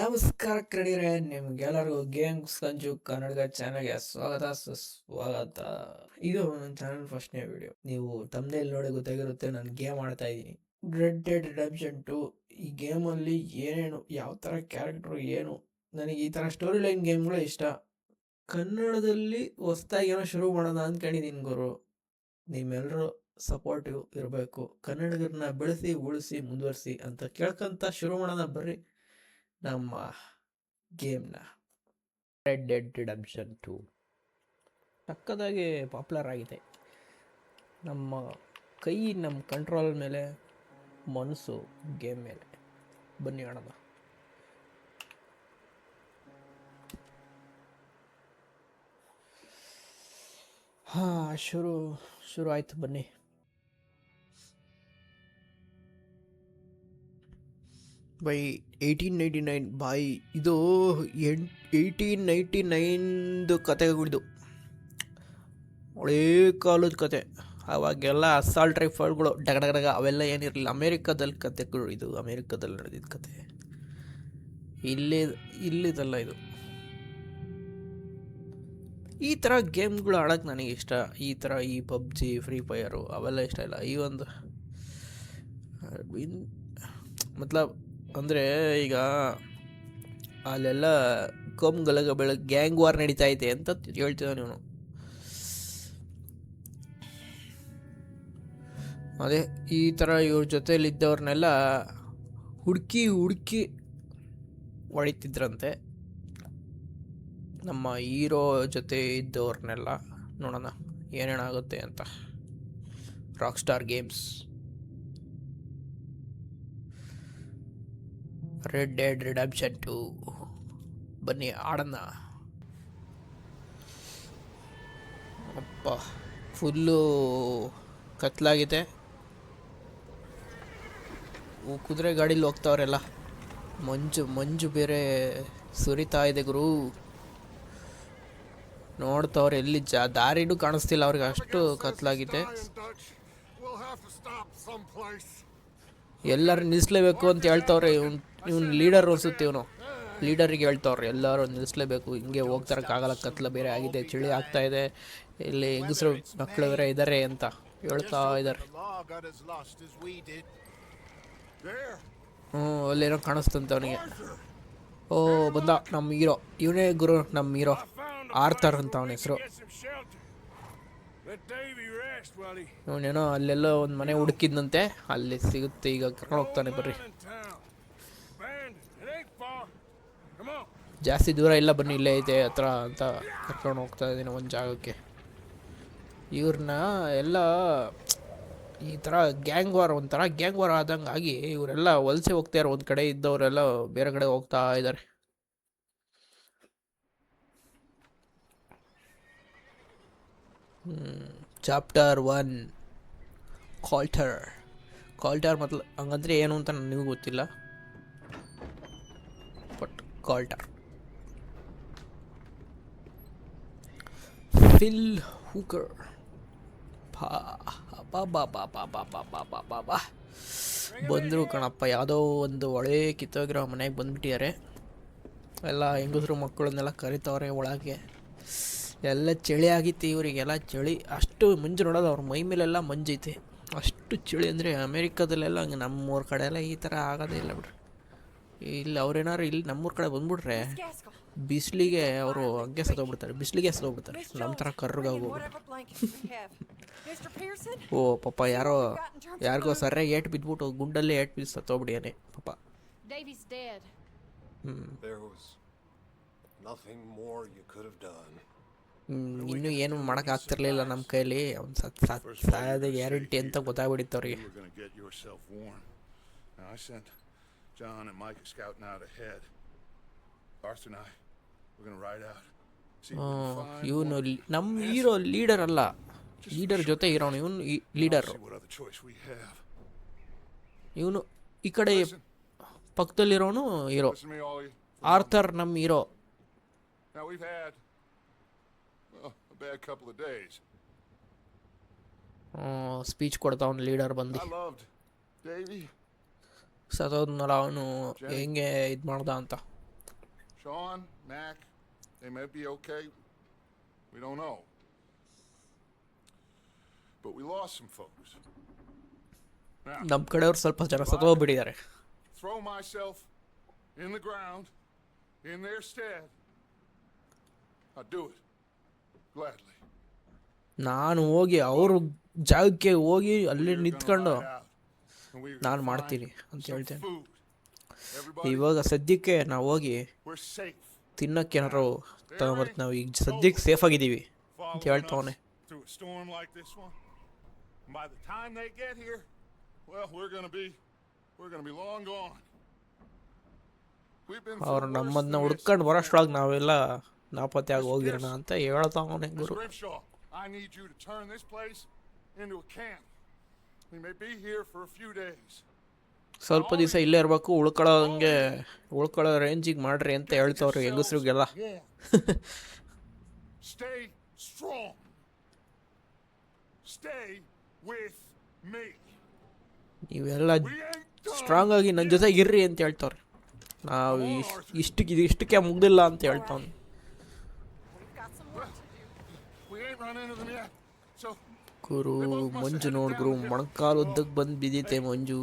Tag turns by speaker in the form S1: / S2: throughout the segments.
S1: ನಮಸ್ಕಾರ ಕಣಿರೆ, ನಿಮ್ಗೆಲ್ಲರಿಗೂ ಗೇಮ್ಸ್ ಸಂಜು ಕನ್ನಡ ಚಾನಲ್ಗೆ ಸ್ವಾಗತ ಸುಸ್ವಾಗತ. ಇದು ನನ್ನ ಚಾನಲ್ ಫಸ್ಟ್ನೇ ವಿಡಿಯೋ. ನೀವು ತಮ್ಮನೇಲಿ ನೋಡಿ ಗೊತ್ತಾಗಿರುತ್ತೆ, ನಾನು ಗೇಮ್ ಆಡ್ತಾ ಇದ್ದೀನಿ. Red dead redemption 2. ಈ ಗೇಮಲ್ಲಿ ಏನೇನು, ಯಾವ ಥರ ಕ್ಯಾರೆಕ್ಟ್ರು, ಏನು, ನನಗೆ ಈ ಥರ ಸ್ಟೋರಿ ಲೈನ್ ಗೇಮ್ಗಳು ಇಷ್ಟ. ಕನ್ನಡದಲ್ಲಿ ಹೊಸ್ದಾಗಿ ಏನೋ ಶುರು ಮಾಡೋಣ ಅಂದ್ಕೊಂಡಿದ್ದೀನಿ ಗುರು. ನಿಮ್ಮೆಲ್ಲರೂ ಸಪೋರ್ಟಿವ್ ಇರಬೇಕು. ಕನ್ನಡಿಗರನ್ನ ಬೆಳೆಸಿ ಉಳಿಸಿ ಮುಂದುವರಿಸಿ ಅಂತ ಕೇಳ್ಕೊಂತ ಶುರು ಮಾಡೋಣ ಬರ್ರಿ ನಮ್ಮ ಗೇಮ್ನ. ರೆಡ್ ಡೆಡ್ ರಿಡೆಂಪ್ಷನ್ 2 ಸಕ್ಕದಾಗಿ ಪಾಪ್ಯುಲರ್ ಆಗಿದೆ. ನಮ್ಮ ಕೈ ನಮ್ಮ ಕಂಟ್ರೋಲ್ ಮೇಲೆ, ಮನಸ್ಸು ಗೇಮ್ ಮೇಲೆ. ಬನ್ನಿ ಆಡೋಣ. ಶುರು ಆಯ್ತು ಬನ್ನಿ. ಬೈ 1899 ಬಾಯ್. ಇದು 1899 ಕತೆಗಳಿದು, ಒಳ್ಳೆ ಕಾಲದ ಕತೆ. ಅವಾಗೆಲ್ಲ ಅಸಾಲ್ಟ್ ರೈಫಲ್ಗಳು ಡಗಡಗಡಗ ಅವೆಲ್ಲ ಏನಿರಲಿಲ್ಲ. ಅಮೇರಿಕಾದಲ್ಲಿ ಕತೆಗಳು, ಇದು ಅಮೇರಿಕಾದಲ್ಲಿ ನಡೆದಿದ್ದ ಕತೆ. ಇಲ್ಲಿದಲ್ಲ ಇದು. ಈ ಥರ ಗೇಮ್ಗಳು ಆಡೋಕ್ಕೆ ನನಗೆ ಇಷ್ಟ. ಈ ಥರ ಈ ಪಬ್ಜಿ, ಫ್ರೀ ಫೈರು ಅವೆಲ್ಲ ಇಷ್ಟ ಇಲ್ಲ. ಈ ಒಂದು ಮತ್ಲಬ್ ಅಂದರೆ ಈಗ ಅಲ್ಲೆಲ್ಲ ಕಂಬುಗಳ ಬೆಳಗ್ಗೆ ಗ್ಯಾಂಗ್ ವಾರ್ ನಡೀತಾ ಇದೆ ಅಂತ ಹೇಳ್ತಿದ್ದ ನೀವು. ಅದೇ ಈ ಥರ ಇವ್ರ ಜೊತೆಯಲ್ಲಿದ್ದವ್ರನ್ನೆಲ್ಲ ಹುಡುಕಿ ಹೊಡಿತಿದ್ರಂತೆ. ನಮ್ಮ ಹೀರೋ ಜೊತೆ ಇದ್ದವ್ರನ್ನೆಲ್ಲ ನೋಡೋಣ ಏನೇನಾಗುತ್ತೆ ಅಂತ. Rock star games, red dead redemption 2. ಬನ್ನಿ ಆಡೋಣ. ಅಪ್ಪ ಫುಲ್ಲು ಕತ್ಲಾಗಿದೆ. ಕುದುರೆ ಗಾಡೀಲಿ ಹೋಗ್ತಾವ್ರೆಲ್ಲ. ಮಂಜು ಬೇರೆ ಸುರಿತಾ ಇದೆ ಗುರು. ನೋಡ್ತಾವ್ರೆ, ಎಲ್ಲಿ ದಾರಿನೂ ಕಾಣಿಸ್ತಿಲ್ಲ ಅವ್ರಿಗೆ, ಅಷ್ಟು ಕತ್ಲಾಗಿದೆ. ಎಲ್ಲರೂ ನಿಲ್ಲಿಸ್ಲೇಬೇಕು ಅಂತ ಹೇಳ್ತಾವ್ರೆ. ಇವನು ಲೀಡರ್ ಅನ್ಸುತ್ತೆ. ಇವನು ಲೀಡರಿಗೆ ಹೇಳ್ತಾವ್ರೆ ಎಲ್ಲರೂ ನಿಲ್ಲಿಸ್ಲೇಬೇಕು, ಹಿಂಗೆ ಹೋಗ್ತಾರಕ್ಕಾಗಲ್ಲ, ಕತ್ಲ ಬೇರೆ ಆಗಿದೆ, ಚಳಿ ಆಗ್ತಾ ಇದೆ, ಇಲ್ಲಿ ಹೆಂಗಸರು ಮಕ್ಕಳು ಬೇರೆ ಇದ್ದಾರೆ ಅಂತ ಹೇಳ್ತಾ ಇದ್ದಾರೆ. ಅಲ್ಲೇನೋ ಕಾಣಿಸ್ತಂತೆ ಅವನಿಗೆ. ಓ ಬಂದ ನಮ್ಮ ಹೀರೋ. ಇವನೇ ಗುರು ನಮ್ಮ ಹೀರೋ, ಆರ್ಥರ್ ಅಂತ ಅವನ ಹೆಸರು. ಇವನೇನೋ ಅಲ್ಲೆಲ್ಲೋ ಒಂದು ಮನೆ ಹುಡುಕಿದ್ನಂತೆ, ಅಲ್ಲಿ ಸಿಗುತ್ತೆ, ಈಗ ಕರ್ಕೊಂಡು ಹೋಗ್ತಾನೆ. ಬರ್ರಿ, ಜಾಸ್ತಿ ದೂರ ಇಲ್ಲ, ಬನ್ನಿ ಇಲ್ಲೇ ಐತೆ ಹತ್ರ ಅಂತ ಕರ್ಕೊಂಡು ಹೋಗ್ತಾ ಇದ್ದೀನಿ ಒಂದು ಜಾಗಕ್ಕೆ. ಇವ್ರನ್ನ ಎಲ್ಲ ಈ ಥರ ಗ್ಯಾಂಗ್ ವಾರ್, ಒಂಥರ ಗ್ಯಾಂಗ್ ವಾರ್ ಆದಂಗೆ ಆಗಿ ಇವರೆಲ್ಲ ವಲಸೆ ಹೋಗ್ತಾರೆ. ಒಂದು ಕಡೆ ಇದ್ದವರೆಲ್ಲ ಬೇರೆ ಕಡೆ ಹೋಗ್ತಾ ಇದ್ದಾರೆ. ಚಾಪ್ಟರ್ 1 ಕಾಲ್ಟರ್ ಮೊದಲು ಹಂಗಂದ್ರೆ ಏನು ಅಂತ ನನಗೂ ಗೊತ್ತಿಲ್ಲ, ಬಟ್ ಕಾಲ್ಟರ್. ಫಿಲ್ ಹೂಕರ್. ಬಂದರು ಕಣಪ್ಪ, ಯಾವುದೋ ಒಂದು ಒಳ್ಳೆ ಕಿತ್ತೋಗಿರೋ ಮನೆಗೆ ಬಂದ್ಬಿಟ್ಟಿದ್ದಾರೆ. ಎಲ್ಲ ಹೆಂಗಸರು ಮಕ್ಕಳನ್ನೆಲ್ಲ ಕರಿತವ್ರೆ ಒಳಗೆ. ಎಲ್ಲ ಚಳಿ ಆಗಿತ್ತು ಇವರಿಗೆಲ್ಲ, ಚಳಿ ಅಷ್ಟು ಮಂಜು ನೋಡೋದು. ಅವ್ರ ಮೈ ಮೇಲೆಲ್ಲ ಮಂಜೈತೆ, ಅಷ್ಟು ಚಳಿ ಅಂದರೆ. ಅಮೇರಿಕಾದಲ್ಲೆಲ್ಲ ಹಂಗೆ, ನಮ್ಮೂರ ಕಡೆ ಎಲ್ಲ ಈ ಥರ ಆಗೋದೇ ಇಲ್ಲ ಬಿಡ್ರಿ. ಇಲ್ಲಿ ಅವ್ರೇನಾದ್ರು ಇಲ್ಲಿ ನಮ್ಮೂರ ಕಡೆ ಬಂದ್ಬಿಟ್ರೆ ಬಿಸಿಲಿಗೆ ಅವರು ಹಂಗೆ ಸತ್ತೋಗ್ಬಿಡ್ತಾರೆ, ನಮ್ಮ ಥರ ಕರ್ರಗಾಗೋಗ್ಬಿಡ್ತಾರೆ. ಓ ಪಾಪ, ಯಾರಿಗೋ ಸರಿಯಾಗಿ ಏಟು ಬಿದ್ಬಿಟ್ಟು ಗುಂಡಲ್ಲೇ ಏಟು ಬಿದ್ದು ಸತ್ತೋಗ್ಬಿಡಿಯಾನೆ ಪಾಪ. ಇನ್ನೂ ಏನು ಮಾಡೋಕ್ಕಾಗ್ತಿರ್ಲಿಲ್ಲ ನಮ್ಮ ಕೈಲಿ. ಅವ್ನು ಸಾಯೋದ ಗ್ಯಾರಂಟಿ ಅಂತ ಗೊತ್ತಾಗ್ಬಿಡಿತ್ತು ಅವ್ರಿಗೆ. ಇವನು ನಮ್ಮ ಹೀರೋ ಲೀಡರ್ ಅಲ್ಲ, ಲೀಡರ್ ಜೊತೆ ಇರೋನು ಇವನು ಲೀಡರು. ಇವನು ಈ ಕಡೆ ಪಕ್ಕದಲ್ಲಿರೋನು ಹೀರೋ. ಆರ್ಥರ್ ನಮ್ಮ ಹೀರೋ. ಸ್ಪೀಚ್ ಕೊಡ್ತಾವನು ಲೀಡರ್ ಬಂದು. ಸತ್ತೋದ್ನಲ್ಲ ಅವನು, ಹೆಂಗೆ ಇದು ಮಾಡ್ದ ಅಂತ.
S2: Sean, Mac, they may be okay. We don't know. But we lost some folks. Now,
S1: ನಮ್ಮ ಕಡೆಯವ್ರು ಸ್ವಲ್ಪ ಜನ ಸತ್ತೋಗ್ಬಿಟ್ಟಿದ್ದಾರೆ.
S2: throw myself in the ground in their stead, I'd do it gladly.
S1: ನಾನು ಹೋಗಿ ಅವ್ರ ಜಾಗಕ್ಕೆ ಹೋಗಿ ಅಲ್ಲಿ ನಿಂತ್ಕೊಂಡು ನಾನು ಮಾಡ್ತೀನಿ ಅಂತ ಹೇಳ್ತೇನೆ. ಇವಾಗ ಸದ್ಯಕ್ಕೆ ನಾವು ಹೋಗಿ ತಿನ್ನಕ್ಕೆ ಏನಾರು ತಗೊಂಬರ್ತೀವಿ. ನಾವು ಈಗ ಸದ್ಯಕ್ಕೆ ಸೇಫ್ ಆಗಿದ್ದೀವಿ ಅಂತ ಹೇಳ್ತಾವನೆ. ಅವ್ರು ನಮ್ಮನ್ನ ಹುಡ್ಕೊಂಡು ಬರೋಷ್ಟ್ರೊಳಗೆ ನಾವೆಲ್ಲ ನಾಪತ್ತೆ ಆಗಿ ಹೋಗಿರೋಣ ಅಂತ ಹೇಳ್ತಾವನೆ ಗುರು.
S2: I need you to turn this place into a camp. We may be here for a few days.
S1: ಸ್ವಲ್ಪ ದಿವಸ ಇಲ್ಲೇ ಇರಬೇಕು, ಉಳ್ಕೊಳ್ಳೋ ರೇಂಜಿಗೆ ಮಾಡ್ರಿ ಅಂತ ಹೇಳ್ತಾವ್ರಿ ಹೆಂಗಸ್ರಿಗೆಲ್ಲ.
S2: Stay strong. Stay with me.
S1: ನೀವೆಲ್ಲ ಸ್ಟ್ರಾಂಗ್ ಆಗಿ ನನ್ನ ಜೊತೆಗೆ ಇರ್ರಿ ಅಂತ ಹೇಳ್ತಾವ್ರಿ. ನಾವು ಇಷ್ಟಕ್ಕೆ ಮುಗ್ದಿಲ್ಲ ಅಂತ ಹೇಳ್ತಾವ್ನಿ. ಗುರು ಮಂಜು ನೋಡ್ಗುರು, ಮೊಣಕಾಲು ಉದ್ದಕ್ಕೆ ಬಂದು ಬಿದ್ದೈತೆ ಮಂಜು.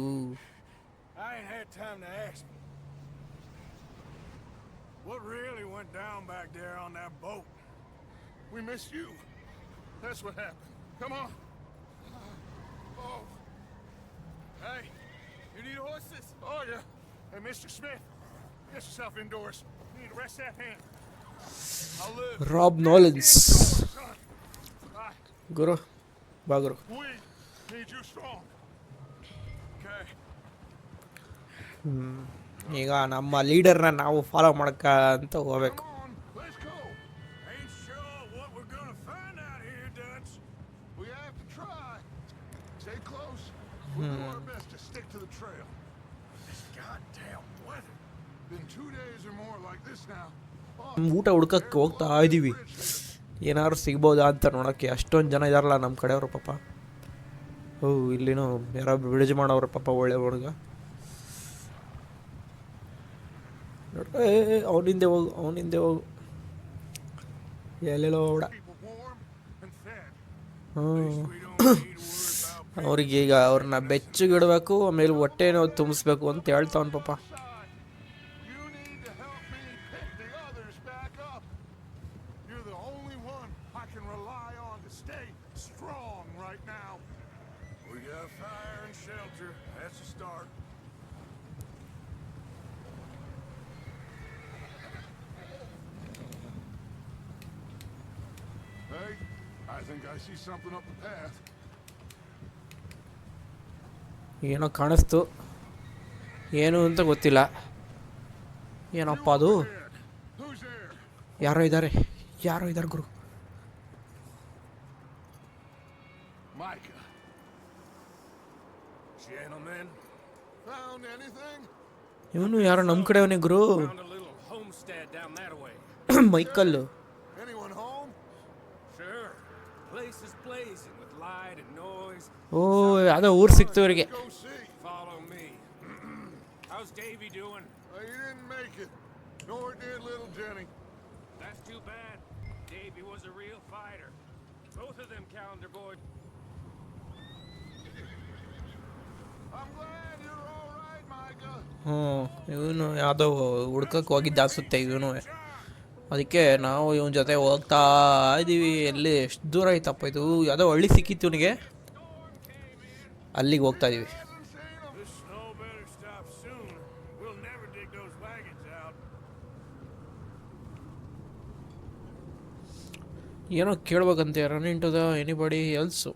S2: What really went down back there on that boat? We missed you. That's what happened. Come on. Oh. Hey, you need horses? Oh, yeah. Hey, Mr. Smith, get yourself indoors. You need to rest that hand. I'll live.
S1: Rob Nolens. ಗುರು ಬಾ ಗುರು. ಈಗ ನಮ್ಮ ಲೀಡರ್ನ ನಾವು follow ಮಾಡಕ ಅಂತ ಹೋಗ್ಬೇಕು. ಊಟ ಹುಡ್ಕಕ್ಕೆ ಹೋಗ್ತಾ ಇದ್ದೀವಿ, ಏನಾದ್ರು ಸಿಗ್ಬೋದಾ ಅಂತ ನೋಡೋಕ್ಕೆ. ಅಷ್ಟೊಂದು ಜನ ಇದಾರಲ್ಲ ನಮ್ಮ ಕಡೆಯವರು ಪಾಪ. ಇಲ್ಲಿನೂ ಯಾರೋ ಬಿಡುಜು ಮಾಡೋರು ಪಾಪ, ಒಳ್ಳೆ ಹುಡುಗ. ಅವನಿಂದೆ ಹೋಗು ಎಲ್ಲೆಲ್ಲೋ ಓಡ. ಅವ್ರಿಗೆ ಈಗ ಅವ್ರನ್ನ ಬೆಚ್ಚಗಿಡಬೇಕು, ಆಮೇಲೆ ಹೊಟ್ಟೆನೋ ತುಂಬಿಸ್ಬೇಕು ಅಂತ ಹೇಳ್ತಾವನ್ ಪಾಪ. ಏನೋ ಕಾಣಿಸ್ತು, ಏನು ಅಂತ ಗೊತ್ತಿಲ್ಲ. ಏನಪ್ಪ ಅದು? ಯಾರೋ ಇದ್ದಾರೆ ಗುರು. ಇವನು ಯಾರೋ ನಮ್ಮ ಕಡೆಯವನೇ ಗುರು. ಮೈಕಲ್ಲು. ಓ, ಯಾವುದೋ ಊರು ಸಿಕ್ತು ಇವರಿಗೆ. ಇವನು ಯಾವುದೋ ಹುಡ್ಕಕ್ಕೆ ಹೋಗಿದ್ದ ಅನ್ಸುತ್ತೆ ಇವನು. ಅದಕ್ಕೆ ನಾವು ಇವನ ಜೊತೆ ಹೋಗ್ತಾ ಇದ್ದೀವಿ. ಎಲ್ಲಿ ಎಷ್ಟು ದೂರ ಐತಪ್ಪ ಇದು? ಯಾವುದೋ ಹಳ್ಳಿ ಸಿಕ್ಕಿತ್ತು ಇವನಿಗೆ, ಅಲ್ಲಿಗೆ ಹೋಗ್ತಾ ಇದ್ದೀವಿ. ಏನೋ ಕೇಳ್ಬೇಕಂತೆ. Run into the anybody else.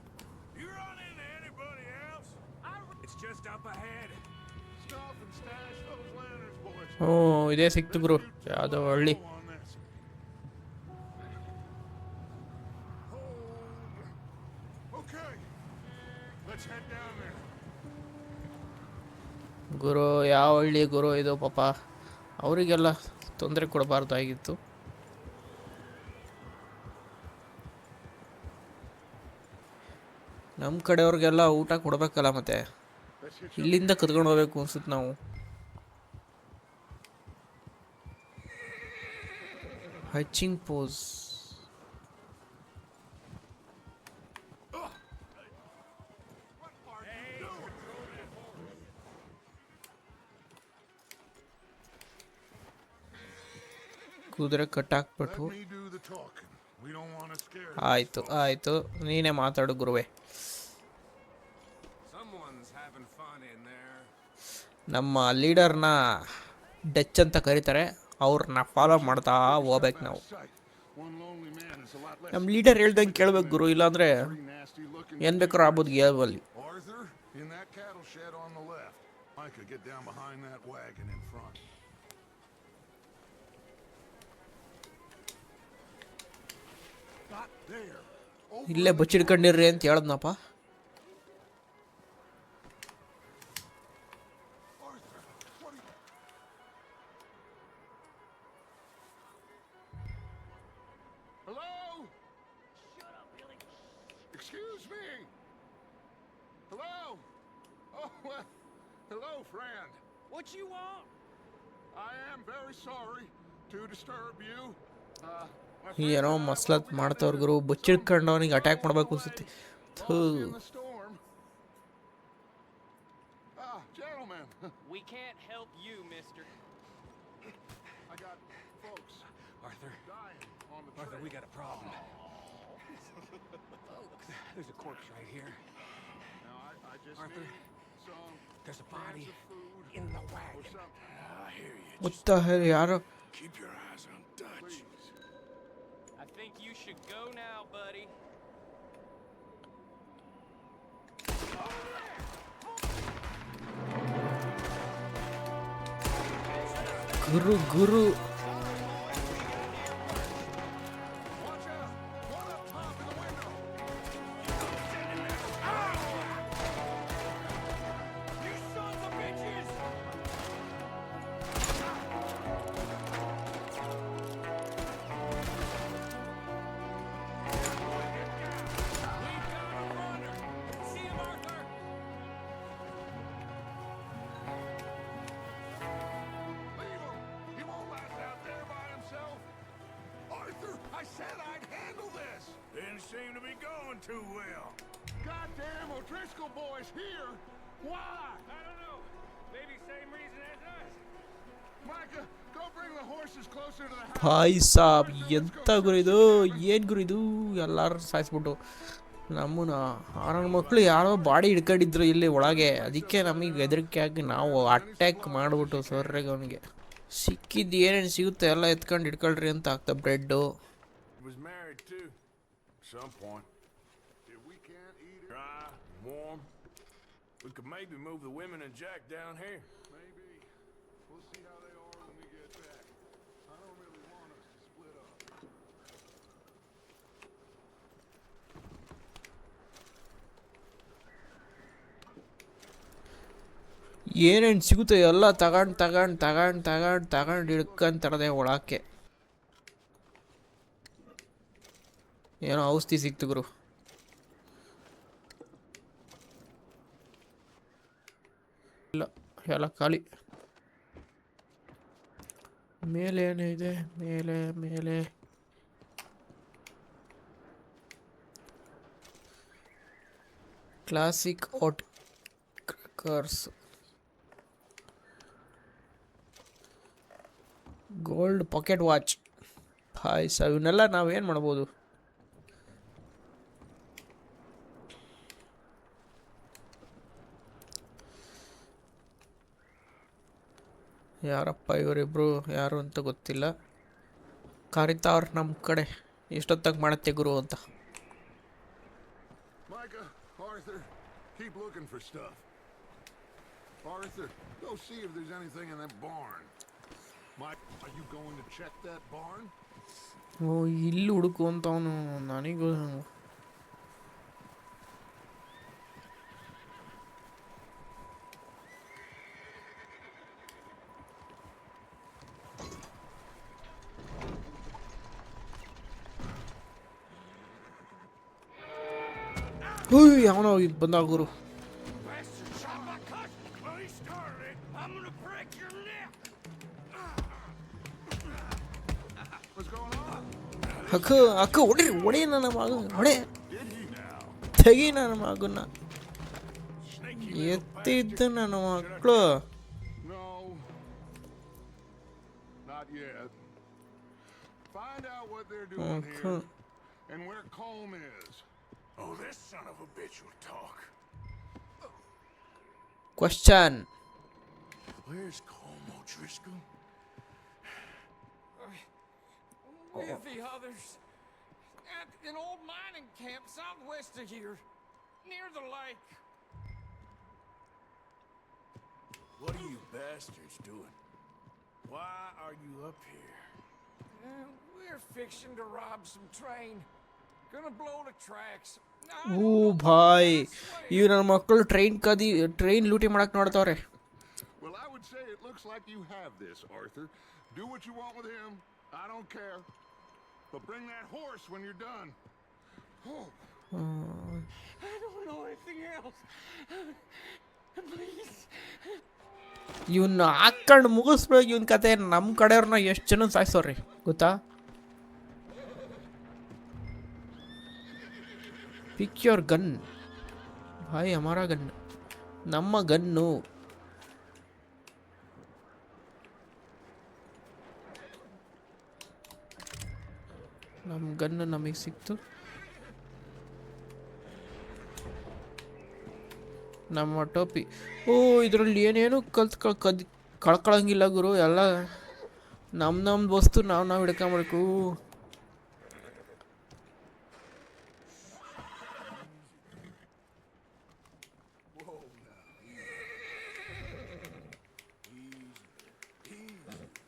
S1: ಇದೇ ಸಿಕ್ತು ಗುರು, ಯಾವುದೋ ಹಳ್ಳಿ. ಗುರು ಯಾವ ಹಳ್ಳಿ ಗುರು ಇದು? ಪಾಪ ಅವರಿಗೆಲ್ಲ ತೊಂದರೆ ಕೊಡಬಾರ್ದಾಗಿತ್ತು. ನಮ್ಮ ಕಡೆಯವ್ರಿಗೆಲ್ಲ ಊಟ ಕೊಡಬೇಕಲ್ಲ, ಮತ್ತೆ ಇಲ್ಲಿಂದ ಕತ್ಕೊಂಡು ಹೋಗ್ಬೇಕು ಅನ್ಸುತ್ತೆ ನಾವು. ಹಚಿಂಗ್ ಪೋಸ್. ಕುದುರೆ ಕಟ್ಟಾಕ್ಬಿಟ್ಟು.
S2: Let me do the talking. We don't want to scare you.
S1: ಆಯ್ತು ಆಯ್ತು, ನೀನೇ ಮಾತಾಡು ಗುರುವೆ.
S2: Someone's having fun in there.
S1: ನಮ್ಮ ಲೀಡರ್ನ ಡಚ್ ಅಂತ ಕರೀತಾರೆ, ಅವ್ರನ್ನ ಫಾಲೋ ಮಾಡ್ತಾ ಹೋಗ್ಬೇಕು ನಾವು.
S2: One lonely man is a lot less.
S1: ನಮ್ಮ ಲೀಡರ್ ಹೇಳ್ದಂಗೆ ಕೇಳ್ಬೇಕು ಗುರು, ಇಲ್ಲಾಂದ್ರೆ
S2: Pretty nasty looking.
S1: ಏನ್ ಬೇಕಾದ್ರೂ ಆಗ್ಬೋದು ಗೇಮಲ್ಲಿ.
S2: Arthur, in that cattle shed on the left. I could get down behind that wagon in front. Not there. Over
S1: ಇಲ್ಲೇ ಬಚ್ಚಿಡ್ಕೊಂಡಿರ್ರಿ ಅಂತ ಹೇಳದ್ನಪ್ಪ.
S2: Arthur, what are you... Hello? Shut up, Billy. Excuse me. Hello? Oh, well, hello, friend.
S3: What you want?
S2: I am very sorry to disturb you. My
S1: ಏನೋ
S2: friend and I
S1: ಮಸ್ಲತ್
S2: were
S1: ಮಾಡ್ತವ್ರ
S2: together.
S1: ಗುರು, ಬಚ್ಚಿಡ್ಕೊಂಡು ಅವನಿಗೆ attack ಮಾಡ್ಬೇಕು ಅನ್ಸುತ್ತೆ. ಥೂ.
S2: Lost in the storm. Gentlemen,
S3: We can't help you, mister.
S2: I got folks
S3: Arthur,
S2: dying on the
S3: Arthur,
S2: trail.
S3: we got a problem. There's a corpse right here.
S2: Now I just
S3: Arthur,
S2: need some
S3: there's a body
S2: cans of food
S3: in the
S2: or
S3: wagon.
S2: something.
S3: I hear you.
S1: ಮುತ್ತ ಯಾರು?
S2: Keep your eyes on Dutch.
S3: I think you should go now, buddy.
S1: Guru Guru.
S2: Watch out! One up top in the window.
S3: You sons of bitches! We've got a runner! See him, Arthur?
S2: Leave him. He won't last out there by himself. Arthur, I said I'd handle this. Didn't seem to be going too well. Goddamn O'Driscoll boys here. Why?
S3: I don't know. Maybe same reason as us.
S2: Micah, go bring the horses closer to the house.
S1: Hi ಸಾಬ್, ಎಂತ ಗುರು ಇದು, ಏನು ಗುರು ಇದು, ಎಲ್ಲರೂ ಸಾಯಿಸ್ಬಿಟ್ಟು ನಮ್ಮನ್ನ ನನ್ನ ಮಕ್ಕಳು ಯಾರೋ ಬಾಡಿ ಹಿಡ್ಕೊಂಡಿದ್ರು ಇಲ್ಲಿ ಒಳಗೆ, ಅದಕ್ಕೆ ನಮಗೆ ಹೆದರಿಕೆ ಆಗಿ ನಾವು ಅಟ್ಯಾಕ್ ಮಾಡಿಬಿಟ್ಟು ಸರ್ರೆಗೆ ಅವನಿಗೆ ಸಿಕ್ಕಿದ್ದು ಏನೇನು ಸಿಗುತ್ತೆ ಎಲ್ಲ ಎತ್ಕೊಂಡು ಹಿಡ್ಕೊಳ್ರಿ ಅಂತ ಆಗ್ತಾ bread.
S2: He was married too. Some point. If we can't eat it, dry, warm. We could maybe move the women and Jack down here. Maybe. We'll see how they are when we get back. I don't really want us to split up.
S1: ಏನೇನು ಸಿಗುತ್ತೆ ಎಲ್ಲ ತಗೊಂಡು ಹಿಡ್ಕೊಂತರದೆ ಒಳಕ್ಕೆ. ಏನೋ ಔಷಧಿ ಸಿಕ್ತು ಗುರು. ಇಲ್ಲ, ಎಲ್ಲ ಖಾಲಿ. ಮೇಲೆ ಏನಿದೆ? ಮೇಲೆ ಮೇಲೆ classic hot crackers, gold pocket watch. Hi ಸ, ಇವನ್ನೆಲ್ಲ ನಾವೇನು ಮಾಡ್ಬೋದು? ಯಾರಪ್ಪ ಇವರಿಬ್ರು, ಯಾರು ಅಂತ ಗೊತ್ತಿಲ್ಲ. ಕರಿತಾವ್ರ ನಮ್ಮ ಕಡೆ, ಎಷ್ಟೊತ್ತಾಗ ಮಾಡತ್ತೆ ಗುರು ಅಂತ.
S2: Micah, Arthur, keep looking for stuff. Arthur, go see if there's anything in that barn. Mike, are you going to check that barn?
S1: ಓ, ಇಲ್ಲಿ ಹುಡುಕು ಅಂತ ಅವನು. ನನಗೂ ಅವನೋ ಇದು ಬಂದ ಗುರು.
S3: Bastard shot my cousin! Well, he started it. I'm gonna break your neck!
S2: What's going on?
S1: ಅಕ್ಕ ಹೊಡಿ ನನ್ನ ಮಗ ಹೊಡೆ
S2: Did he now?
S1: ತೆಗಿ ನನ್ನ ಮಗನ್ನ
S2: Sneaky little
S1: ಎತ್ತಿದ್ದು
S2: bastard.
S1: ನನ್ನ ಮಕ್ಕಳು
S2: No. Not yet. Find out what they're doing here and where Colm is. Oh, this son of a bitch will talk.
S1: Question
S2: Where's Colm O'Driscoll?
S3: With the others. At an old mining camp southwest of here. Near the lake.
S2: What are you bastards doing? Why are you up here?
S3: We're fixing to rob some train. Gonna blow the tracks.
S1: ಓ ಭಾಯ್ ಇವ್ ನನ್ನ ಮಕ್ಕಳು train ಲೂಟಿ ಮಾಡಕ್ ನೋಡ್ತಾವ್ರೆ
S2: Well, I would say it looks like you have this, Arthur. Do what you want with him. I don't care. But bring that horse when you're done. Oh.
S3: I don't know anything else. Please.
S1: ಇವನ್ನ ಹಾಕೊಂಡು ಮುಗಿಸ್ಬೇಕು ಇವನ್ ಕತೆ ನಮ್ಮ ಕಡೆಯವ್ರನ್ನ ಎಷ್ಟು ಜನ ಸಾಯಿಸೋರಿ ಗೊತ್ತಾ pick your gun ಭಾಯ್ ಅಮರ ಗನ್ ನಮ್ಮ ಗನ್ನು ನಮ್ಮ ಗನ್ನು ನಮಗೆ ಸಿಕ್ತು ನಮ್ಮ ಟೋಪಿ ಓ ಇದರಲ್ಲಿ ಏನೇನು ಕಳ್ಕೊಳಂಗಿಲ್ಲ ಗುರು ಎಲ್ಲ ನಮ್ದು ವಸ್ತು ನಾವು ಹಿಡ್ಕೊಂಬೇಕು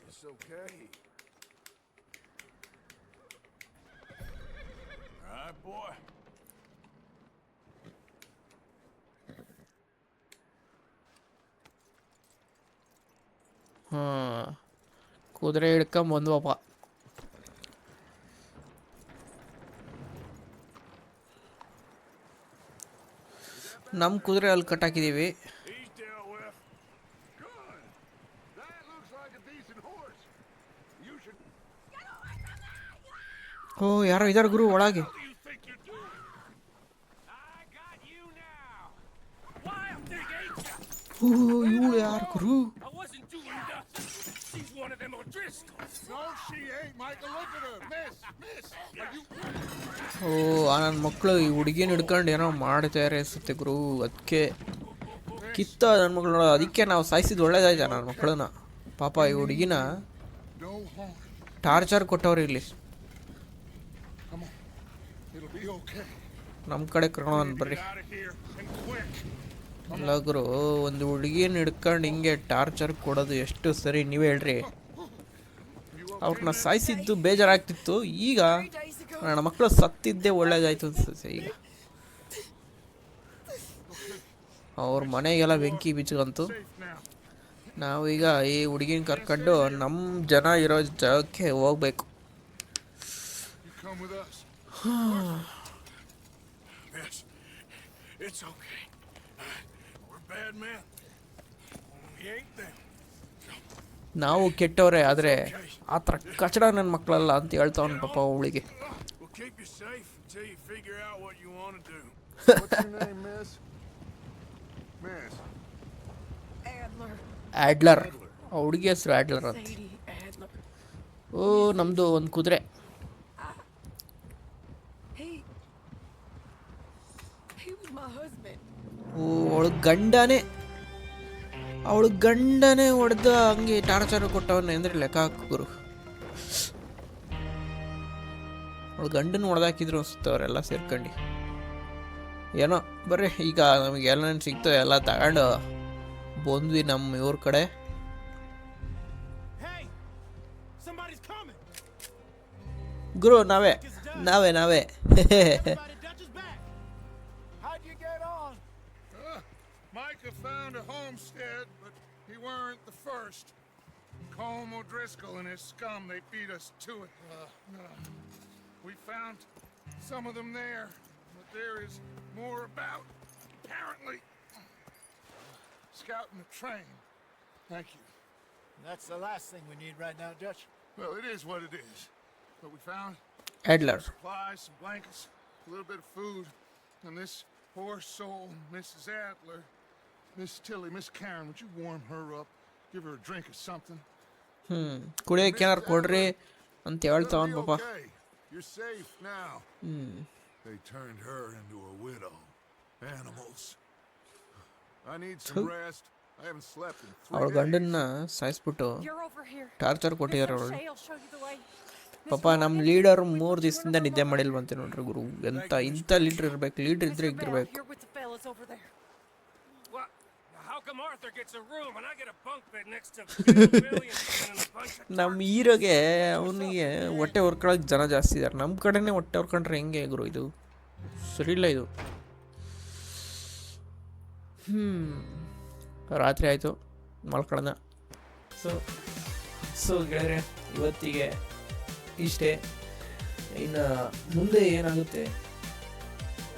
S2: It's okay. All right, boy.
S1: ಹಾಂ ಕುದುರೆ ಹಿಡ್ಕೊಂಬಂದ್ವಪ್ಪ ನಮ್ಮ ಕುದುರೆ ಅಲ್ಲಿ ಕಟ್ಟಾಕಿದ್ದೀವಿ
S2: He's dealt with. Good. That looks like a decent horse. You should.
S1: ಓ ಯಾರೋ ಇದಾರೆ ಗುರು ಒಳಗೆ
S2: What do you think you're doing?
S3: I got you now. Why am they ate ya?
S1: ಓ ಇವಳು ಯಾರು ಗುರು
S3: I wasn't doing nothing. She's one of them O'Driscolls.
S2: No, she ain't, Michael. Look at her. Miss. Are you?
S1: ಓ ನನ್ನ ಮಕ್ಕಳು ಈ ಹುಡುಗಿನ ಹಿಡ್ಕೊಂಡು ಏನೋ ಮಾಡ್ತಾರೆ ಅನ್ಸುತ್ತೆ ಗುರು ಅದಕ್ಕೆ ಕಿತ್ತ ನನ್ನ ಮಗಳು ಅದಕ್ಕೆ ನಾವು ಸಾಯಿಸಿದ್ದು ಒಳ್ಳೇದಾಯ್ತಾ ನನ್ನ ಮಕ್ಕಳನ್ನ ಪಾಪ ಈ ಹುಡುಗಿನ
S2: No harm.
S1: ಟಾರ್ಚರ್ ಕೊಟ್ಟವ್ರು ಇಲ್ಲಿ
S2: Come on. It'll be okay.
S1: ನಮ್ಮ ಕಡೆ ಕರ್ಕೊಂಡು ಬರ್ರಿ
S2: Get out of here and quick.
S1: ಇಲ್ಲ ಗುರು ಒಂದು ಹುಡುಗಿನ ಹಿಡ್ಕೊಂಡು ಹಿಂಗೆ ಟಾರ್ಚರ್ ಕೊಡೋದು ಎಷ್ಟು ಸರಿ ನೀವೇ ಹೇಳ್ರಿ ಅವ್ರನ್ನ ಸಾಯಿಸಿದ್ದು ಬೇಜಾರಾಗ್ತಿತ್ತು ಈಗ ನನ್ನ ಮಕ್ಕಳು ಸತ್ತಿದ್ದೇ ಒಳ್ಳೇದಾಯ್ತು ಅನ್ಸುತ್ತೆ ಈಗ ಅವ್ರ ಮನೆಗೆಲ್ಲ ಬೆಂಕಿ ಬಿಚ್ಕಂತು
S2: Safe now.
S1: ನಾವೀಗ ಈ ಹುಡುಗಿನ ಕರ್ಕೊಂಡು ನಮ್ಮ ಜನ ಇರೋ ಜಾಗಕ್ಕೆ ಹೋಗ್ಬೇಕು
S2: You come with us. Yes. It's okay. We're bad men. We ain't them.
S1: ನಾವು ಕೆಟ್ಟವ್ರೆ ಆದರೆ ಆ ಥರ ಕಚಡ ನನ್ನ ಮಕ್ಕಳಲ್ಲ ಅಂತ ಹೇಳ್ತಾವನ್ ಪಾಪ ಅವಳಿಗೆ
S2: We'll keep you safe until you figure out what you want to do. What's your name, miss? Miss.
S3: Adler.
S1: Adler ಆ ಹುಡುಗಿ ಹೆಸರು ಆಡ್ಲರ್ ಅಂತ
S3: Sadie Adler.
S1: ಓ ನಮ್ಮದು ಒಂದು ಕುದುರೆ
S3: He was my husband.
S1: ಓ ಅವಳು ಗಂಡನೇ ಹೊಡೆದ ಹಂಗೆ ಟಾರ್ಚರ್ ಕೊಟ್ಟವನ್ನ ಅಂದ್ರೆ ಲೆಕ್ಕ ಹಾಕುರು ಅವಳು ಗಂಡನ ಹೊಡೆದಾಕಿದ್ರು ಅನ್ಸುತ್ತೆ ಅವರೆಲ್ಲ ಸೇರ್ಕೊಂಡು ಏನೋ ಬರ್ರಿ ಈಗ ನಮಗೆ ಎಲ್ಲ ಸಿಕ್ತೋ ಎಲ್ಲ ತಗೊಂಡು ಬಂದ್ವಿ ನಮ್ಮ ಇವ್ರ ಕಡೆ
S3: Hey, somebody's coming.
S1: ಗುರು ನಾವೇ
S3: Everybody, Dutch is back. How'd you get on?
S2: Micah found a homestead, but he weren't the first. Colm O'Driscoll and his scum, they beat us to it. We found some of them there, but there is more about, apparently. Scouting the train. Thank you.
S4: That's the last thing we need right now, Dutch.
S2: Well, it is what it is. But we found
S1: Adler.
S2: Supplies, some blankets, a little bit of food, and this poor soul, Mrs. Adler, Miss Tilly, Miss Karen, would you warm her up? Give her a drink or something?
S1: ಕುಡಿಯೋಕೆ ಏನಾರು ಕೊಡ್ರಿ ಅಂತ ಹೇಳ್ತಾವನ್
S2: It'll be
S1: ಪಾಪ.
S2: okay. You're safe now. They turned her into a widow. Animals. I need some rest. I haven't slept in 3
S1: ಅವಳ
S2: days.
S1: ಗಂಡನ್ನ ಸಾಯಿಸ್ಬಿಟ್ಟು
S4: You're over here.
S1: Torture ಕೊಟ್ಟಿದ್ದಾರೆ
S4: Miss
S1: ಅವಳು.
S4: O'Shea will show you the way.
S1: ಪಾಪ ನಮ್ಮ leader 3 ದಿವಸದಿಂದ ನಿದ್ದೆ ಮಾಡಿಲ್ವಂತೆ ನೋಡ್ರಿ ಗುರು. ಇಂಥ leader ಇರ್ಬೇಕು, ಲೀಡರ್ ಇದ್ರೆ
S4: Mr. Bell,
S1: ಇರ್ಬೇಕು.
S4: you're with the fellas over there.
S3: What? How come Arthur gets a room and I get a bunk bed next to Bill Williamson and a bunch of
S1: ನಮ್ಮ ಹೀರೋಗೆ ಅವನಿಗೆ ಹೊಟ್ಟೆ ಹೊರ್ಕೊಳಕ್ಕೆ ಜನ ಜಾಸ್ತಿ ಇದ್ದಾರೆ. ನಮ್ಮ ಕಡೆನೇ ಹೊಟ್ಟೆ ಹೊರ್ಕೊಂಡ್ರೆ ಹೆಂಗೆ ಗುರು ಇದು? ಸರಿ ಇಲ್ಲ ಇದು. ರಾತ್ರಿ ಆಯಿತು, ಮಲ್ಕೊಳ್ಳೋಣ. ಸೊ ಗೆಳೆಯರೆ, ಇವತ್ತಿಗೆ ಇಷ್ಟೇ. ಇನ್ನು ಮುಂದೆ ಏನಾಗುತ್ತೆ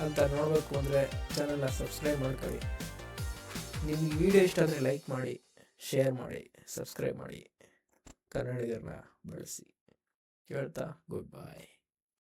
S1: ಅಂತ ನೋಡಬೇಕು ಅಂದರೆ ಚಾನಲ್ನ ಸಬ್ಸ್ಕ್ರೈಬ್ ಮಾಡ್ಕೊಳ್ಳಿ. ನಿಮ್ಗೆ ವಿಡಿಯೋ ಇಷ್ಟ ಆದರೆ ಲೈಕ್ ಮಾಡಿ, ಶೇರ್ ಮಾಡಿ, ಸಬ್ಸ್ಕ್ರೈಬ್ ಮಾಡಿ. ಕನ್ನಡಿಗರನ್ನ ಬಳಸಿ. ಕೇಳ್ತಾ ಗುಡ್ ಬಾಯ್.